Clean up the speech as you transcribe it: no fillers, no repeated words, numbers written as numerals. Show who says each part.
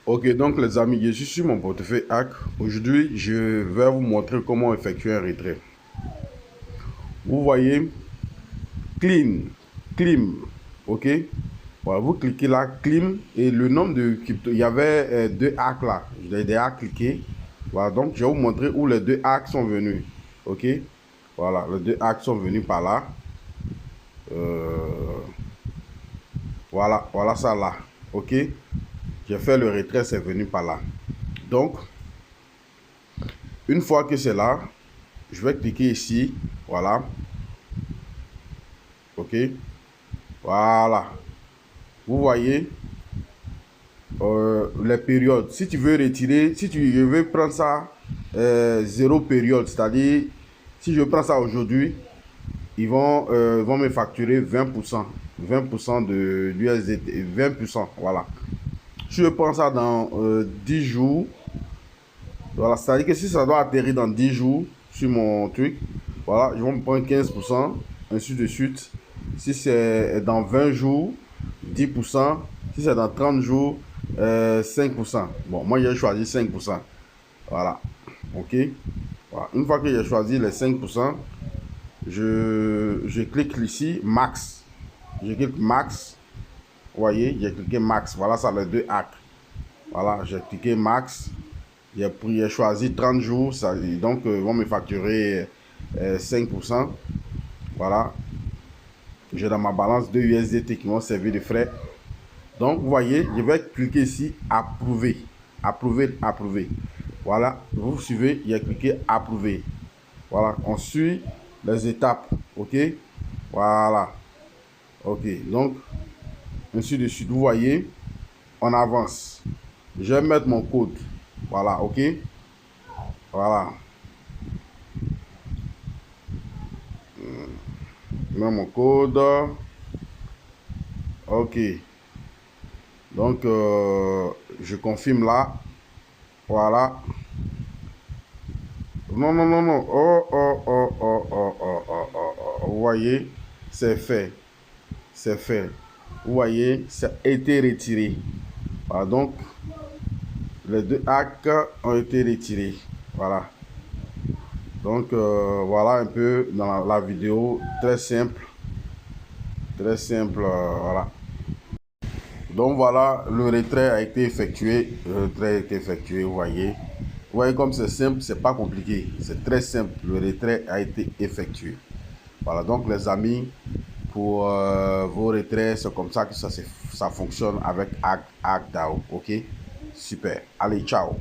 Speaker 1: Ok, donc les amis, je suis sur mon portefeuille Hack. Aujourd'hui, je vais vous montrer comment effectuer un retrait. Vous voyez, clean, clean, ok. Voilà, vous cliquez là, clean, et le nombre de crypto, il y avait deux hacks là. J'ai des hacks cliqués. Voilà, donc je vais vous montrer où les deux hacks sont venus, ok. Voilà, les deux hacks sont venus par là. Voilà, voilà ça là, ok. J'ai fait le retrait, c'est venu par là. Donc, une fois que c'est là, je vais cliquer ici, voilà, ok, voilà, vous voyez les périodes. Si tu veux retirer, si tu veux prendre ça zéro période, c'est-à-dire si je prends ça aujourd'hui, ils vont me facturer 20%, 20% de l'USDT, 20%, voilà. Si je prends ça dans 10 jours, voilà, c'est-à-dire que si ça doit atterrir dans 10 jours sur mon truc, voilà, je vais me prendre 15%, ainsi de suite. Si c'est dans 20 jours, 10%. Si c'est dans 30 jours, 5%. Bon, moi j'ai choisi 5%. Voilà, ok. Voilà. Une fois que j'ai choisi les 5%, je clique ici, max. Je clique max. Vous voyez, j'ai cliqué max. Voilà, ça les deux hacks. Voilà, j'ai cliqué max. J'ai choisi 30 jours, ça, donc ils vont me facturer 5%. Voilà. J'ai dans ma balance 2 USDT qui vont servir de frais. Donc, vous voyez, je vais cliquer ici, approuver. Approuver, approuver. Voilà, vous suivez, il y a cliqué approuver. Voilà, on suit les étapes. OK? Voilà. OK, donc, ainsi de suite. Vous voyez, on avance. Je vais mettre mon code. Voilà, OK? Voilà. Je mets mon code. OK. Donc, je confirme là. Voilà. Non, non, non, non. Oh, oh, oh, oh, oh, oh, oh, oh, oh. Vous voyez, c'est fait. C'est fait. Vous voyez, ça a été retiré. Voilà, donc, les deux hacks ont été retirés. Voilà. Donc, voilà un peu dans la vidéo. Très simple. Très simple. Voilà. Donc, voilà, le retrait a été effectué. Le retrait a été effectué, vous voyez. Vous voyez comme c'est simple, c'est pas compliqué. C'est très simple. Le retrait a été effectué. Voilà, donc les amis, pour vos retraits, c'est comme ça que ça fonctionne avec HackDAO. Ok, super. Allez, ciao.